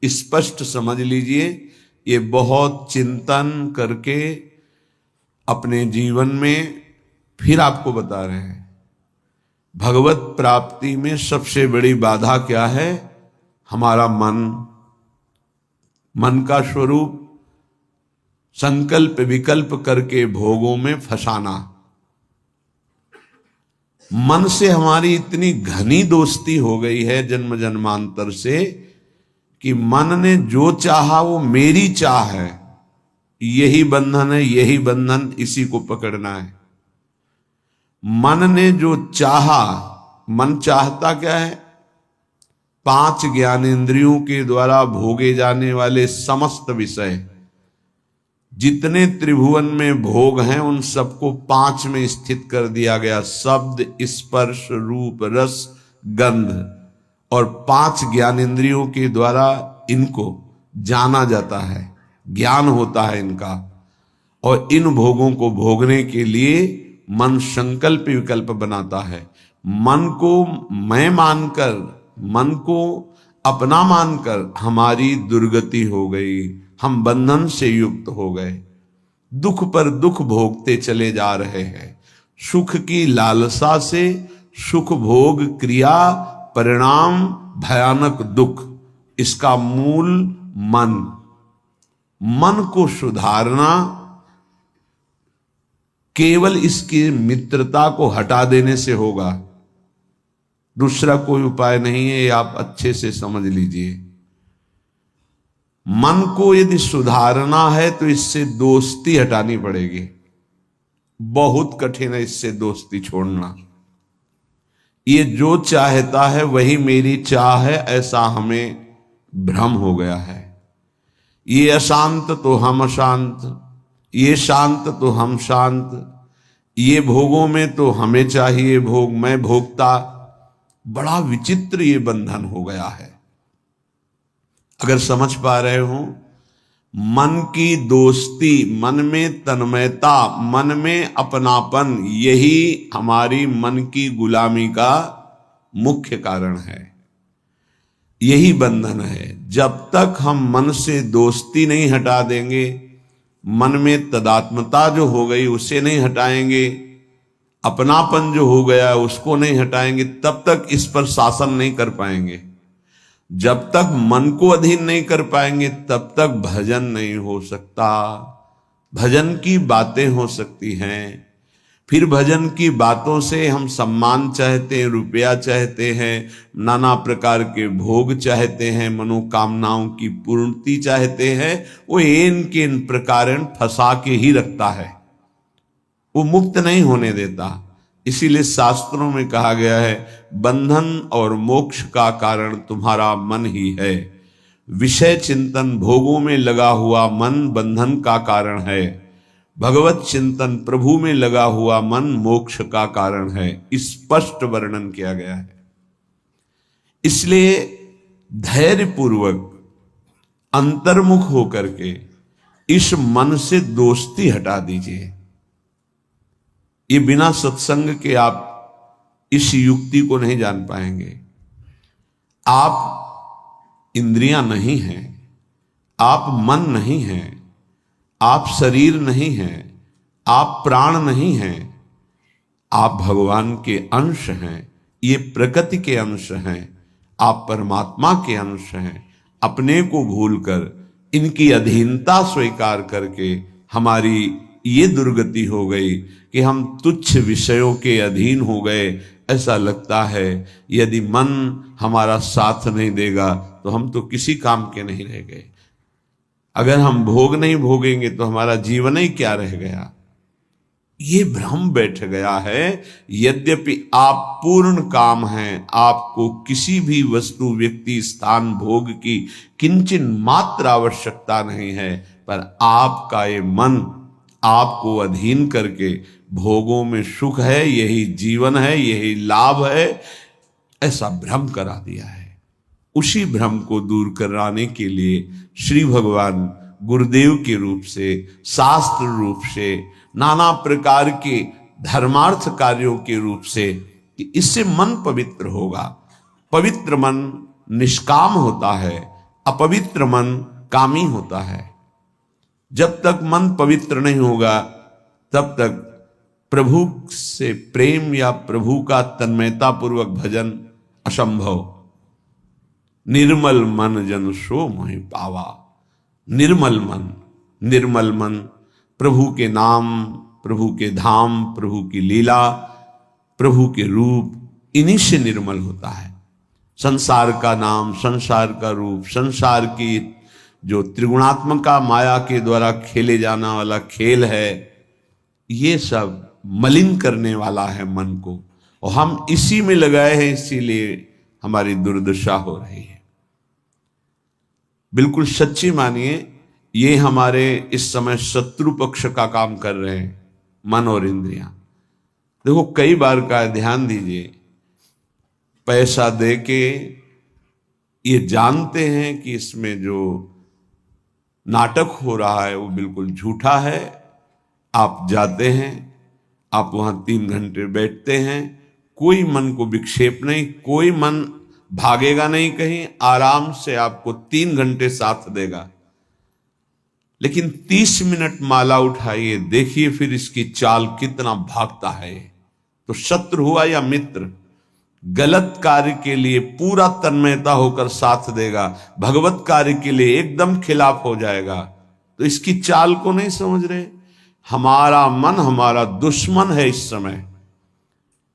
स्पष्ट समझ लीजिए, ये बहुत चिंतन करके अपने जीवन में फिर आपको बता रहे हैं। भगवत प्राप्ति में सबसे बड़ी बाधा क्या है? हमारा मन का स्वरूप संकल्प विकल्प करके भोगों में फंसाना। मन से हमारी इतनी घनी दोस्ती हो गई है जन्म जन्मांतर से कि मन ने जो चाहा वो मेरी चाह है, यही बंधन है, यही बंधन, इसी को पकड़ना है। मन ने जो चाहा, मन चाहता क्या है? 5 ज्ञानेंद्रियों के द्वारा भोगे जाने वाले समस्त विषय, जितने त्रिभुवन में भोग हैं उन सबको 5 में स्थित कर दिया गया। शब्द, स्पर्श, रूप, रस, गंध, और 5 ज्ञानेंद्रियों के द्वारा इनको जाना जाता है, ज्ञान होता है इनका। और इन भोगों को भोगने के लिए मन संकल्प विकल्प बनाता है। मन को मैं मानकर, मन को अपना मानकर हमारी दुर्गति हो गई, हम बंधन से युक्त हो गए, दुख पर दुख भोगते चले जा रहे हैं। सुख की लालसा से सुख भोग क्रिया परिणाम भयानक दुख, इसका मूल मन को सुधारना केवल इसकी मित्रता को हटा देने से होगा, दूसरा कोई उपाय नहीं है। ये आप अच्छे से समझ लीजिए। मन को यदि सुधारना है तो इससे दोस्ती हटानी पड़ेगी। बहुत कठिन है इससे दोस्ती छोड़ना। ये जो चाहता है वही मेरी चाह है, ऐसा हमें भ्रम हो गया है। ये अशांत तो हम अशांत, ये शांत तो हम शांत, ये भोगों में तो हमें चाहिए भोग, मैं भोगता। बड़ा विचित्र ये बंधन हो गया है। अगर समझ पा रहे हो, मन की दोस्ती, मन में तन्मयता, मन में अपनापन, यही हमारी मन की गुलामी का मुख्य कारण है, यही बंधन है। जब तक हम मन से दोस्ती नहीं हटा देंगे, मन में तदात्मता जो हो गई उसे नहीं हटाएंगे, अपनापन जो हो गया उसको नहीं हटाएंगे, तब तक इस पर शासन नहीं कर पाएंगे। जब तक मन को अधीन नहीं कर पाएंगे तब तक भजन नहीं हो सकता। भजन की बातें हो सकती हैं, फिर भजन की बातों से हम सम्मान चाहते हैं, रुपया चाहते हैं, नाना प्रकार के भोग चाहते हैं, मनोकामनाओं की पूर्ति चाहते हैं। वो इन के इन प्रकार फंसा के ही रखता है, वो मुक्त नहीं होने देता। इसीलिए शास्त्रों में कहा गया है, बंधन और मोक्ष का कारण तुम्हारा मन ही है। विषय चिंतन भोगों में लगा हुआ मन बंधन का कारण है, भगवत चिंतन प्रभु में लगा हुआ मन मोक्ष का कारण है। स्पष्ट वर्णन किया गया है। इसलिए धैर्य पूर्वक अंतर्मुख होकर के इस मन से दोस्ती हटा दीजिए। ये बिना सत्संग के आप इस युक्ति को नहीं जान पाएंगे। आप इंद्रियां नहीं हैं, आप मन नहीं हैं, आप शरीर नहीं हैं, आप प्राण नहीं हैं, आप भगवान के अंश हैं, ये प्रकृति के अंश हैं, आप परमात्मा के अंश हैं। अपने को भूलकर इनकी अधीनता स्वीकार करके हमारी ये दुर्गति हो गई कि हम तुच्छ विषयों के अधीन हो गए। ऐसा लगता है यदि मन हमारा साथ नहीं देगा तो हम तो किसी काम के नहीं रह गए। अगर हम भोग नहीं भोगेंगे तो हमारा जीवन ही क्या रह गया। ये भ्रम बैठ गया है। यद्यपि आप पूर्ण काम हैं, आपको किसी भी वस्तु व्यक्ति स्थान भोग की किंचन मात्र आवश्यकता नहीं है, पर आपका ये मन आपको अधीन करके भोगों में सुख है, यही जीवन है, यही लाभ है, ऐसा भ्रम करा दिया है। उसी भ्रम को दूर कराने के लिए श्री भगवान गुरुदेव के रूप से, शास्त्र रूप से, नाना प्रकार के धर्मार्थ कार्यों के रूप से, कि इससे मन पवित्र होगा। पवित्र मन निष्काम होता है, अपवित्र मन कामी होता है। जब तक मन पवित्र नहीं होगा तब तक प्रभु से प्रेम या प्रभु का तन्मयता पूर्वक भजन असंभव। निर्मल मन जन सो मोहि पावा। निर्मल मन प्रभु के नाम, प्रभु के धाम, प्रभु की लीला, प्रभु के रूप, इन्हीं से निर्मल होता है। संसार का नाम, संसार का रूप, संसार की जो त्रिगुणात्मका माया के द्वारा खेले जाना वाला खेल है, ये सब मलिन करने वाला है मन को, और हम इसी में लगाए हैं, इसीलिए हमारी दुर्दशा हो रही है। बिल्कुल सच्ची मानिए, ये हमारे इस समय शत्रु पक्ष का काम कर रहे हैं, मन और इंद्रियां। देखो, कई बार का ध्यान दीजिए, पैसा दे के ये जानते हैं कि इसमें जो नाटक हो रहा है वो बिल्कुल झूठा है। आप जाते हैं, आप वहां 3 घंटे बैठते हैं, कोई मन को विक्षेप नहीं, कोई मन भागेगा नहीं कहीं, आराम से आपको 3 घंटे साथ देगा। लेकिन 30 मिनट माला उठाइए, देखिए फिर इसकी चाल कितना भागता है। तो शत्रु हुआ या मित्र, गलत कार्य के लिए पूरा तन्मयता होकर साथ देगा, भगवत कार्य के लिए एकदम खिलाफ हो जाएगा। तो इसकी चाल को नहीं समझ रहे। हमारा मन हमारा दुश्मन है इस समय।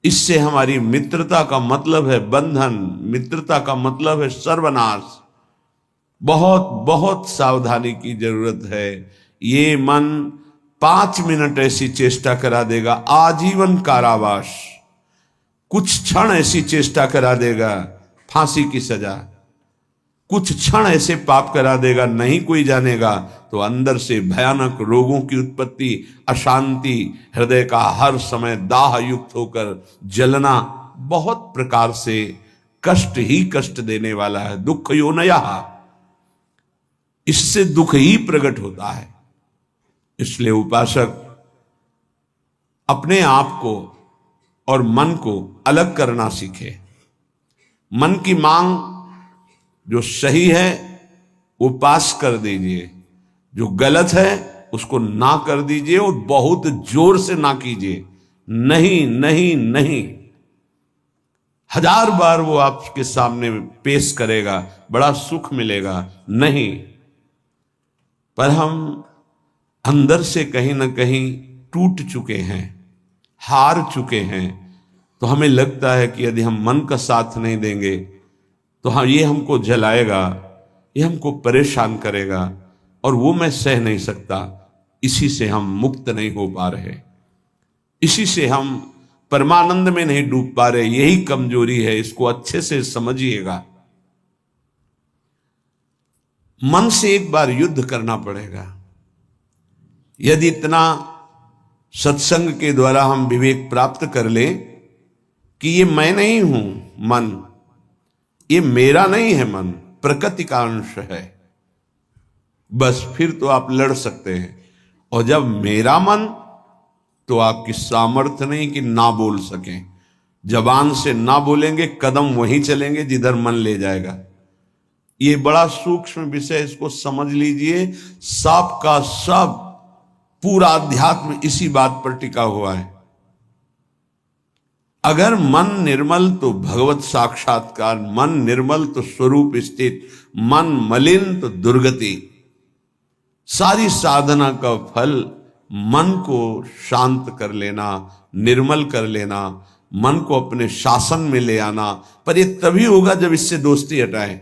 इससे हमारी मित्रता का मतलब है बंधन, मित्रता का मतलब है सर्वनाश। बहुत बहुत सावधानी की जरूरत है। ये मन 5 मिनट ऐसी चेष्टा करा देगा, आजीवन कारावास। कुछ क्षण ऐसी चेष्टा करा देगा, फांसी की सजा। कुछ क्षण ऐसे पाप करा देगा, नहीं कोई जानेगा, तो अंदर से भयानक रोगों की उत्पत्ति, अशांति, हृदय का हर समय दाह युक्त होकर जलना, बहुत प्रकार से कष्ट ही कष्ट देने वाला है। दुख योनया, इससे दुख ही प्रकट होता है। इसलिए उपासक अपने आप को और मन को अलग करना सीखे। मन की मांग जो सही है वो पास कर दीजिए, जो गलत है उसको ना कर दीजिए, और बहुत जोर से ना कीजिए। नहीं नहीं नहीं, 1000 बार वो आपके सामने पेश करेगा, बड़ा सुख मिलेगा। नहीं, पर हम अंदर से कहीं ना कहीं टूट चुके हैं, हार चुके हैं। तो हमें लगता है कि यदि हम मन का साथ नहीं देंगे तो हाँ, ये हमको जलाएगा, ये हमको परेशान करेगा, और वो मैं सह नहीं सकता। इसी से हम मुक्त नहीं हो पा रहे, इसी से हम परमानंद में नहीं डूब पा रहे। यही कमजोरी है, इसको अच्छे से समझिएगा। मन से एक बार युद्ध करना पड़ेगा। यदि इतना सत्संग के द्वारा हम विवेक प्राप्त कर ले कि ये मैं नहीं हूं, मन ये मेरा नहीं है, मन प्रकृति का अंश है, बस फिर तो आप लड़ सकते हैं। और जब मेरा मन, तो आपकी सामर्थ्य नहीं कि ना बोल सकें। जबान से ना बोलेंगे, कदम वहीं चलेंगे जिधर मन ले जाएगा। ये बड़ा सूक्ष्म विषय, इसको समझ लीजिए। सब का सब पूरा अध्यात्म इसी बात पर टिका हुआ है। अगर मन निर्मल तो भगवत साक्षात्कार, मन निर्मल तो स्वरूप स्थित, मन मलिन तो दुर्गति। सारी साधना का फल मन को शांत कर लेना, निर्मल कर लेना, मन को अपने शासन में ले आना। पर यह तभी होगा जब इससे दोस्ती हटाए।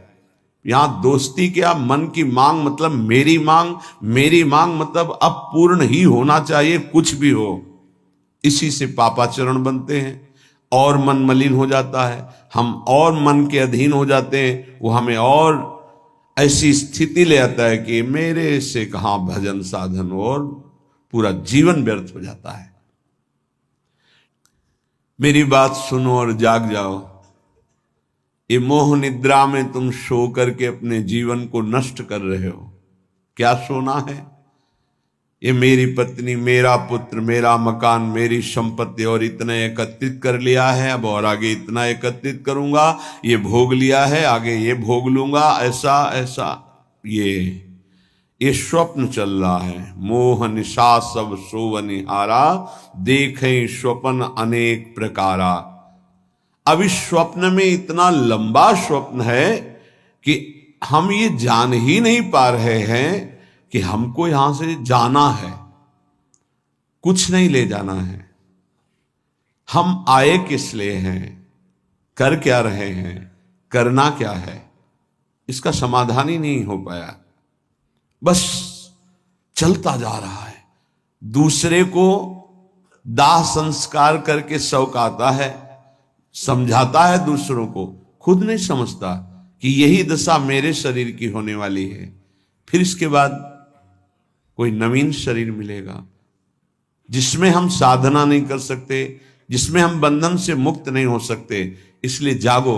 यहां दोस्ती क्या, मन की मांग मतलब मेरी मांग, मेरी मांग मतलब अब पूर्ण ही होना चाहिए, कुछ भी हो। इसी से पापाचरण बनते हैं और मन मलिन हो जाता है, हम और मन के अधीन हो जाते हैं। वो हमें और ऐसी स्थिति ले आता है कि मेरे से कहां भजन साधन, और पूरा जीवन व्यर्थ हो जाता है। मेरी बात सुनो और जाग जाओ। ये मोह निद्रा में तुम सो करके अपने जीवन को नष्ट कर रहे हो। क्या सोना है? ये मेरी पत्नी, मेरा पुत्र, मेरा मकान, मेरी संपत्ति और इतना एकत्रित कर लिया है, अब और आगे इतना एकत्रित करूंगा, ये भोग लिया है, आगे ये भोग लूंगा, ऐसा ऐसा ये स्वप्न चल रहा है। मोह निशा सब सोवनिहारा, देखें स्वप्न अनेक प्रकारा। अब इस स्वप्न में इतना लंबा स्वप्न है कि हम ये जान ही नहीं पा रहे हैं कि हमको यहां से जाना है, कुछ नहीं ले जाना है। हम आए किस लिए हैं, कर क्या रहे हैं, करना क्या है, इसका समाधान ही नहीं हो पाया। बस चलता जा रहा है। दूसरे को दाह संस्कार करके शौक आता है, समझाता है दूसरों को, खुद नहीं समझता कि यही दशा मेरे शरीर की होने वाली है। फिर इसके बाद कोई नवीन शरीर मिलेगा जिसमें हम साधना नहीं कर सकते, जिसमें हम बंधन से मुक्त नहीं हो सकते। इसलिए जागो,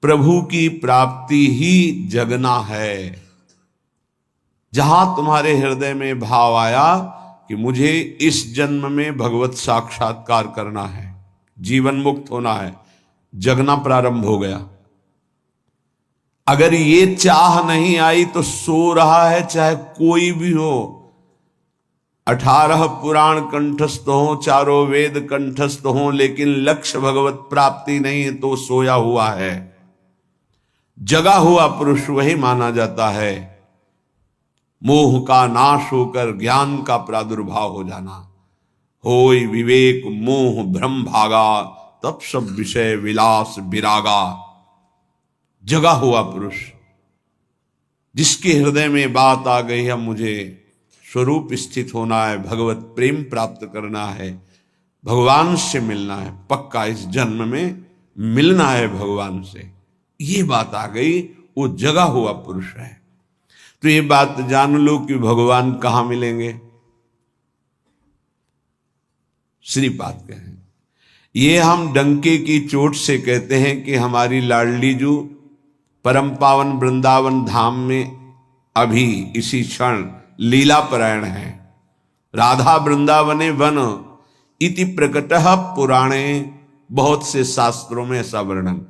प्रभु की प्राप्ति ही जगना है। जहां तुम्हारे हृदय में भाव आया कि मुझे इस जन्म में भगवत साक्षात्कार करना है, जीवन मुक्त होना है, जगना प्रारंभ हो गया। अगर ये चाह नहीं आई तो सो रहा है, चाहे कोई भी हो। 18 पुराण कंठस्थ हो, चारों वेद कंठस्थ हो, लेकिन लक्ष्य भगवत प्राप्ति नहीं है तो सोया हुआ है। जगा हुआ पुरुष वही माना जाता है। मोह का नाश होकर ज्ञान का प्रादुर्भाव हो जाना। होय विवेक मोह भ्रम भागा, तब सब विषय विलास विरागा। जगा हुआ पुरुष जिसके हृदय में बात आ गई है, मुझे स्वरूप स्थित होना है, भगवत प्रेम प्राप्त करना है, भगवान से मिलना है, पक्का इस जन्म में मिलना है भगवान से, ये बात आ गई, वो जगा हुआ पुरुष है। तो ये बात जान लो कि भगवान कहां मिलेंगे। श्रीपाद कहें, ये हम डंके की चोट से कहते हैं कि हमारी लाडली जू परम पावन वृंदावन धाम में अभी इसी क्षण लीला परायण है। राधा वृंदावने वन इति प्रकटः पुराणे, बहुत से शास्त्रों में ऐसा वर्णन,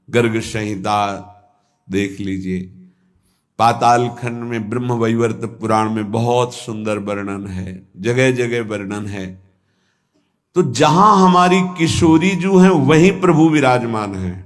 गर्ग संहिता देख लीजिए, पाताल खंड में ब्रह्म वैवर्त पुराण में बहुत सुंदर वर्णन है, जगह जगह वर्णन है। तो जहां हमारी किशोरी जो है वहीं प्रभु विराजमान है।